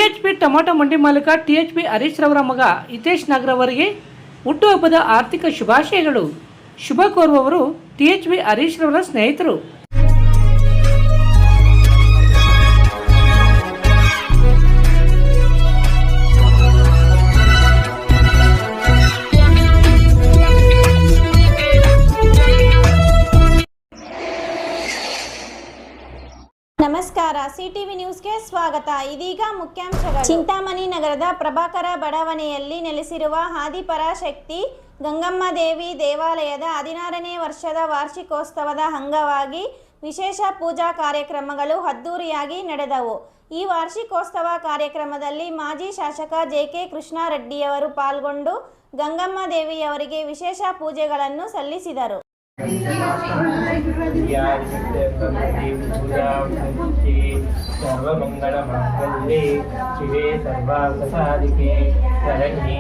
THP tomato ಮಂಡಿ ಮಾಲೀಕ THP Harish ರವರ ಮಗ ಹಿತೇಶ್ ನಾಗರ್ ಅವರಿಗೆ ಹುಟ್ಟುಹಬ್ಬದ ಆರ್ಥಿಕ ಶುಭಾಶಯಗಳು. ಶುಭ ಕೋರುವವರು THP ಹರೀಶ್ ರವರ ಸ್ನೇಹಿತರು. ನಮಸ್ಕಾರ, ಸಿಟಿವಿ ನ್ಯೂಸ್ಗೆ ಸ್ವಾಗತ. ಇದೀಗ ಮುಖ್ಯಾಂಶಗಳು. ಚಿಂತಾಮಣಿ ನಗರದ ಪ್ರಭಾಕರ ಬಡಾವಣೆಯಲ್ಲಿ ನೆಲೆಸಿರುವ ಆದಿಪರಾಶಕ್ತಿ ಗಂಗಮ್ಮ ದೇವಿ ದೇವಾಲಯದ 16ನೇ ವರ್ಷದ ವಾರ್ಷಿಕೋತ್ಸವದ ಅಂಗವಾಗಿ ವಿಶೇಷ ಪೂಜಾ ಕಾರ್ಯಕ್ರಮಗಳು ಅದ್ದೂರಿಯಾಗಿ ನಡೆದವು. ಈ ವಾರ್ಷಿಕೋತ್ಸವ ಕಾರ್ಯಕ್ರಮದಲ್ಲಿ ಮಾಜಿ ಶಾಸಕ JK ಕೃಷ್ಣಾರೆಡ್ಡಿಯವರು ಪಾಲ್ಗೊಂಡು ಗಂಗಮ್ಮ ದೇವಿಯವರಿಗೆ ವಿಶೇಷ ಪೂಜೆಗಳನ್ನು ಸಲ್ಲಿಸಿದರು.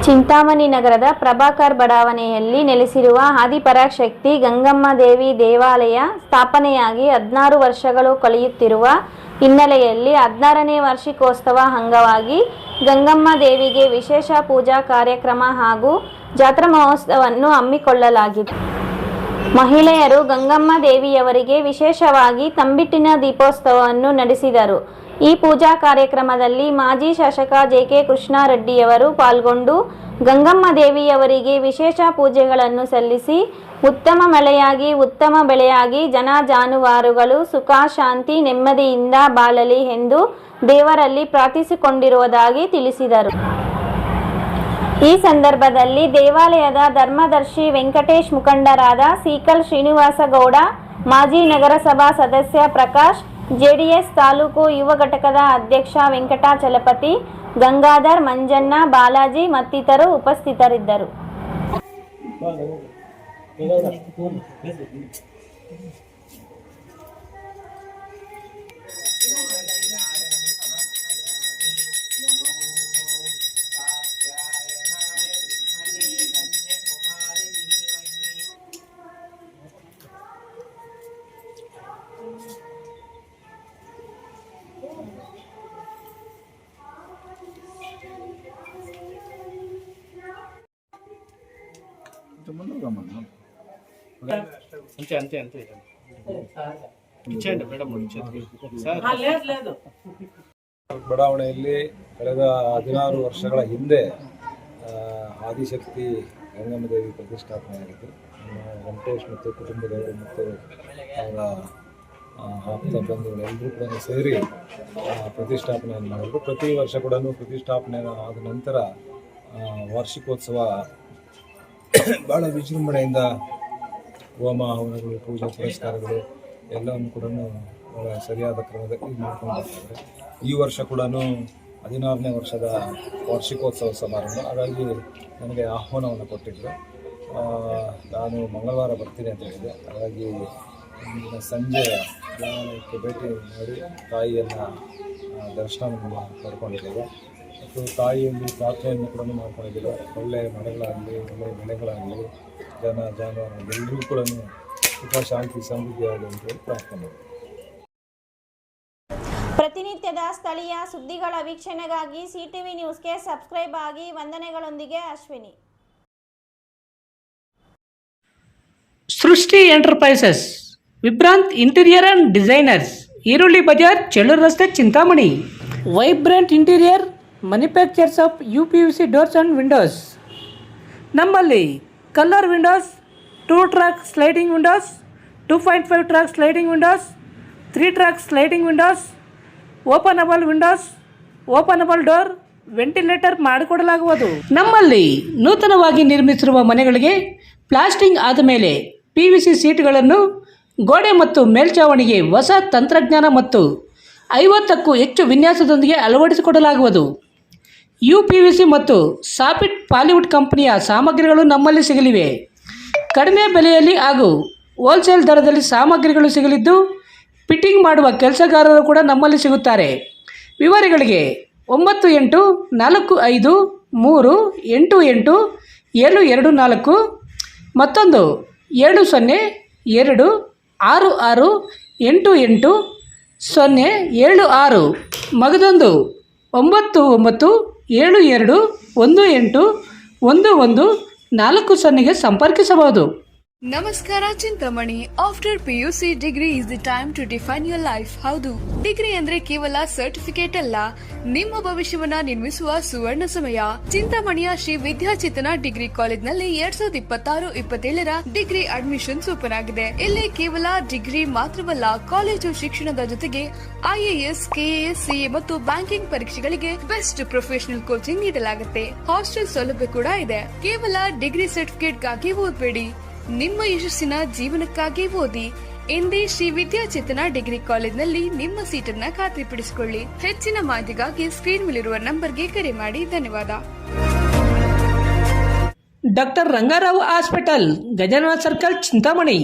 ಚಿಂತಾಮಣಿ ನಗರದ ಪ್ರಭಾಕರ್ ಬಡಾವಣೆಯಲ್ಲಿ ನೆಲೆಸಿರುವ ಆದಿಪರಾಶಕ್ತಿ ಗಂಗಮ್ಮ ದೇವಿ ದೇವಾಲಯ ಸ್ಥಾಪನೆಯಾಗಿ 16 ವರ್ಷಗಳು ಕಳೆಯುತ್ತಿರುವ ಹಿನ್ನೆಲೆಯಲ್ಲಿ 16ನೇ ವಾರ್ಷಿಕೋತ್ಸವ ಅಂಗವಾಗಿ ಗಂಗಮ್ಮ ದೇವಿಗೆ ವಿಶೇಷ ಪೂಜಾ ಕಾರ್ಯಕ್ರಮ ಹಾಗೂ ಜಾತ್ರಾ ಮಹೋತ್ಸವವನ್ನು ಹಮ್ಮಿಕೊಳ್ಳಲಾಗಿದೆ. ಮಹಿಳೆಯರು ಗಂಗಮ್ಮ ದೇವಿಯವರಿಗೆ ವಿಶೇಷವಾಗಿ ತಂಬಿಟ್ಟಿನ ದೀಪೋತ್ಸವವನ್ನು ನಡೆಸಿದರು. ಈ ಪೂಜಾ ಕಾರ್ಯಕ್ರಮದಲ್ಲಿ ಮಾಜಿ ಶಾಸಕ JK ಕೃಷ್ಣಾರೆಡ್ಡಿಯವರು ಪಾಲ್ಗೊಂಡು ಗಂಗಮ್ಮ ದೇವಿಯವರಿಗೆ ವಿಶೇಷ ಪೂಜೆಗಳನ್ನು ಸಲ್ಲಿಸಿ ಉತ್ತಮ ಮಳೆಯಾಗಿ ಉತ್ತಮ ಬೆಳೆಯಾಗಿ ಜನ ಜಾನುವಾರುಗಳು ಸುಖ ಶಾಂತಿ ನೆಮ್ಮದಿಯಿಂದ ಬಾಳಲಿ ಎಂದು ದೇವರಲ್ಲಿ ಪ್ರಾರ್ಥಿಸಿಕೊಂಡಿರುವುದಾಗಿ ತಿಳಿಸಿದರು. ಈ ಸಂದರ್ಭದಲ್ಲಿ ದೇವಾಲಯದ ಧರ್ಮದರ್ಶಿ ವೆಂಕಟೇಶ್, ಮುಖಂಡರಾದ ಸೀಕಲ್ ಶ್ರೀನಿವಾಸ ಗೌಡ, ಮಾಜಿ ನಗರಸಭಾ ಸದಸ್ಯ ಪ್ರಕಾಶ್, JDS ತಾಲೂಕು ಯುವ ಘಟಕದ ಅಧ್ಯಕ್ಷ ವೆಂಕಟಾಚಲಪತಿ, ಗಂಗಾಧರ್, ಮಂಜಣ್ಣ, ಬಾಲಾಜಿ ಮತ್ತಿತರರು ಉಪಸ್ಥಿತರಿದ್ದರು. ಬಡಾವಣೆಯಲ್ಲಿ ಕಳೆದ 16 ವರ್ಷಗಳ ಹಿಂದೆ ಆದಿಶಕ್ತಿ ಗಂಗಮ್ಮ ದೇವಿ ಪ್ರತಿಷ್ಠಾಪನೆಯಾಗಿತ್ತು. ವೆಂಕಟೇಶ್ ಮತ್ತು ಕುಟುಂಬದವರು ಮತ್ತು ಅವರ ಆಪ್ತ ಬಂಧುಗಳೆಲ್ಲರೂ ಕೂಡ ಸೇರಿ ಪ್ರತಿಷ್ಠಾಪನೆಯನ್ನು ಮಾಡಿದ್ರು. ಪ್ರತಿ ವರ್ಷ ಕೂಡ ಪ್ರತಿಷ್ಠಾಪನೆ ಆದ ನಂತರ ವಾರ್ಷಿಕೋತ್ಸವ ಭಾಳ ವಿಜೃಂಭಣೆಯಿಂದ ಹೋಮ ಹವನಗಳು, ಪೂಜಾ ಪುರಸ್ಕಾರಗಳು ಎಲ್ಲವನ್ನು ಕೂಡ ಸರಿಯಾದ ಕ್ರಮದಲ್ಲಿ ಮಾಡ್ಕೊಂಡು ಬರ್ತಾರೆ. ಈ ವರ್ಷ ಕೂಡ 16ನೇ ವರ್ಷದ ವಾರ್ಷಿಕೋತ್ಸವ ಸಮಾರಂಭ. ಹಾಗಾಗಿ ನನಗೆ ಆಹ್ವಾನವನ್ನು ಕೊಟ್ಟಿದ್ದರು. ನಾನು ಮಂಗಳವಾರ ಬರ್ತೀನಿ ಅಂತ ಹೇಳಿದೆ. ಹಾಗಾಗಿ ಸಂಜೆ ದೇವಾಲಯಕ್ಕೆ ಭೇಟಿ ಮಾಡಿ ತಾಯಿಯನ್ನು ದರ್ಶನ ಪಡ್ಕೊಂಡಿದ್ದೇವೆ ಮತ್ತು ತಾಯಿಯಲ್ಲಿ ಪ್ರಾರ್ಥನೆಯನ್ನು ಕೂಡ ಮಾಡ್ಕೊಂಡಿದ್ದೇವೆ. ಒಳ್ಳೆಯ ಮಳೆಗಳಾಗಲಿ, ಒಳ್ಳೆಯ ಬೆಳೆಗಳಾಗಲಿ, ಜಾನುವಾರು ಎಲ್ಲರೂ ಕೂಡ ಸುಖ ಶಾಂತಿ ಸಮೃದ್ಧಿಯಾಗಲಿ ಅಂತ ಪ್ರಾರ್ಥನೆ. ಪ್ರತಿನಿತ್ಯದ ಸ್ಥಳೀಯ ಸುದ್ದಿಗಳ ವೀಕ್ಷಣೆಗಾಗಿ ಸಿಟಿವಿ ನ್ಯೂಸ್ಗೆ ಸಬ್ಸ್ಕ್ರೈಬ್ ಆಗಿ. ವಂದನೆಗಳೊಂದಿಗೆ Ashwini. Srishti enterprises, Vibhrant interior and designers, Eerulli Bazaar, Chelluru ರಸ್ತೆ, Chintamani. Vibrant interior manufactures of UPVC doors and windows. ನಮ್ಮಲ್ಲಿ colour windows, 2 track sliding windows, 2.5 track sliding windows, 3 track sliding windows, openable windows, openable door, ventilator ಮಾಡಿಕೊಡಲಾಗುವುದು. ನಮ್ಮಲ್ಲಿ ನೂತನವಾಗಿ ನಿರ್ಮಿಸಿರುವ ಮನೆಗಳಿಗೆ ಪ್ಲಾಸ್ಟಿಂಗ್ ಆದ ಮೇಲೆ PVC ಸೀಟ್ಗಳನ್ನು ಗೋಡೆ ಮತ್ತು ಮೇಲ್ಛಾವಣಿಗೆ ಹೊಸ ತಂತ್ರಜ್ಞಾನ ಮತ್ತು 50ಕ್ಕೂ ಹೆಚ್ಚು ವಿನ್ಯಾಸದೊಂದಿಗೆ ಅಳವಡಿಸಿಕೊಡಲಾಗುವುದು. UPVC ಮತ್ತು ಸಾಫಿಟ್ ಪಾಲಿವುಡ್ ಕಂಪನಿಯ ಸಾಮಗ್ರಿಗಳು ನಮ್ಮಲ್ಲಿ ಸಿಗಲಿವೆ. ಕಡಿಮೆ ಬೆಲೆಯಲ್ಲಿ ಹಾಗೂ ಹೋಲ್ಸೇಲ್ ದರದಲ್ಲಿ ಸಾಮಗ್ರಿಗಳು ಸಿಗಲಿದ್ದು ಫಿಟ್ಟಿಂಗ್ ಮಾಡುವ ಕೆಲಸಗಾರರು ಕೂಡ ನಮ್ಮಲ್ಲಿ ಸಿಗುತ್ತಾರೆ. ವಿವರಗಳಿಗೆ 9845388724 ಮತ್ತೊಂದು 7026688076 ಮಗದೊಂದು 9972181140 ಸಂಪರ್ಕಿಸಬಹುದು. ನಮಸ್ಕಾರ Chintamani. After PUC degree is the time to define your life. ಹೌದು, ಡಿಗ್ರಿ ಅಂದ್ರೆ ಕೇವಲ ಸರ್ಟಿಫಿಕೇಟ್ ಅಲ್ಲ, ನಿಮ್ಮ ಭವಿಷ್ಯವನ್ನ ನಿರ್ಮಿಸುವ ಸುವರ್ಣ ಸಮಯ. ಚಿಂತಾಮಣಿಯ ಶ್ರೀ ವಿದ್ಯಾಚೇತನ ಡಿಗ್ರಿ ಕಾಲೇಜ್ನಲ್ಲಿ 2026-27 ಡಿಗ್ರಿ ಅಡ್ಮಿಷನ್ಸ್ ಓಪನ್ ಆಗಿದೆ. ಇಲ್ಲಿ ಕೇವಲ ಡಿಗ್ರಿ ಮಾತ್ರವಲ್ಲ, ಕಾಲೇಜು ಶಿಕ್ಷಣದ ಜೊತೆಗೆ IAS, KAS, CA ಮತ್ತು ಬ್ಯಾಂಕಿಂಗ್ ಪರೀಕ್ಷೆಗಳಿಗೆ ಬೆಸ್ಟ್ ಪ್ರೊಫೆಷನಲ್ ಕೋಚಿಂಗ್ ನೀಡಲಾಗುತ್ತೆ. ಹಾಸ್ಟೆಲ್ ಸೌಲಭ್ಯ ಕೂಡ ಇದೆ. ಕೇವಲ ಡಿಗ್ರಿ ಸರ್ಟಿಫಿಕೇಟ್ಗಾಗಿ ಓದಬೇಡಿ, ನಿಮ್ಮ ಯಶಸ್ಸಿನ ಜೀವನಕ್ಕಾಗಿ ಓದಿ. ಎಂದೇ ಶ್ರೀ ವಿದ್ಯಾಚೇತನ ಡಿಗ್ರಿ ಕಾಲೇಜ್ನಲ್ಲಿ ನಿಮ್ಮ ಸೀಟನ್ನ ಖಾತ್ರಿಪಡಿಸಿಕೊಳ್ಳಿ. ಹೆಚ್ಚಿನ ಮಾಹಿತಿಗಾಗಿ ಸ್ಕ್ರೀನ್ ಮೇಲಿರುವ ನಂಬರ್ಗೆ ಕರೆ ಮಾಡಿ. ಧನ್ಯವಾದ. Doctor Rangarao hospital, Gajanana circle, Chintamani.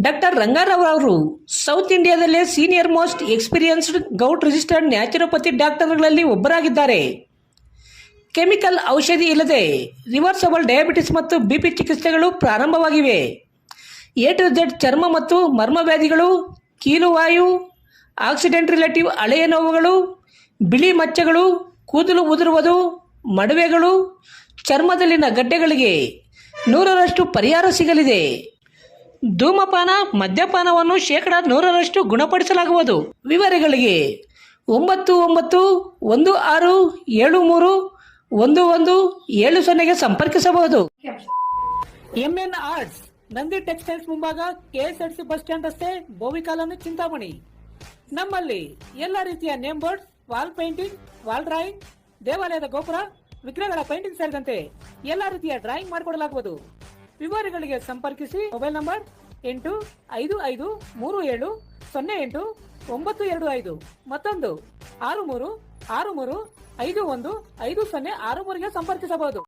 Doctor Rangarao ಅವರು ಸೌತ್ ಇಂಡಿಯಾದಲ್ಲೇ senior most experienced govt registered naturopathy ಡಾಕ್ಟರ್ಗಳಲ್ಲಿ ಒಬ್ಬರಾಗಿದ್ದಾರೆ. ಕೆಮಿಕಲ್ ಔಷಧಿ ಇಲ್ಲದೆ ರಿವರ್ಸಬಲ್ ಡಯಾಬಿಟಿಸ್ ಮತ್ತು BP ಚಿಕಿತ್ಸೆಗಳು ಪ್ರಾರಂಭವಾಗಿವೆ. A to Z ಚರ್ಮ ಮತ್ತು ಮರ್ಮವ್ಯಾಧಿಗಳು, ಕೀಲುವಾಯು, ಆಕ್ಸಿಡೆಂಟ್ ರಿಲೇಟಿವ್ ಹಳೆಯ ನೋವುಗಳು, ಬಿಳಿ ಮಚ್ಚಗಳು, ಕೂದಲು ಉದುರುವುದು, ಮಡುವೆಗಳು, ಚರ್ಮದಲ್ಲಿನ ಗಡ್ಡೆಗಳಿಗೆ 100% ಪರಿಹಾರ ಸಿಗಲಿದೆ. ಧೂಮಪಾನ, ಮದ್ಯಪಾನವನ್ನು 100% ಗುಣಪಡಿಸಲಾಗುವುದು. ವಿವರಗಳಿಗೆ 9916731170 ಸಂಪರ್ಕಿಸಬಹುದು. MN ಆರ್ಟ್ಸ್, ನಂದಿ ಟೆಕ್ಸ್ಟೈಲ್ಸ್ ಮುಂಭಾಗ, KSRTC ಬಸ್ ಸ್ಟ್ಯಾಂಡ್ ರಸ್ತೆ, ಬೋವಿ ಕಾಲೋನಿ, ಚಿಂತಾಮಣಿ. ನಮ್ಮಲ್ಲಿ ಎಲ್ಲ ರೀತಿಯ name board, wall painting, wall drawing, ದೇವಾಲಯದ ಗೋಪುರ, ವಿಗ್ರಹಗಳ ಪೇಂಟಿಂಗ್ ಸೇರಿದಂತೆ ಎಲ್ಲ ರೀತಿಯ ಡ್ರಾಯಿಂಗ್ ಮಾಡಿಕೊಡಲಾಗುವುದು. ವಿವರಗಳಿಗೆ ಸಂಪರ್ಕಿಸಿ. ಮೊಬೈಲ್ ನಂಬರ್ 8553708925, ಮತ್ತೊಂದು 6363515063ಗೆ ಸಂಪರ್ಕಿಸಬಹುದು.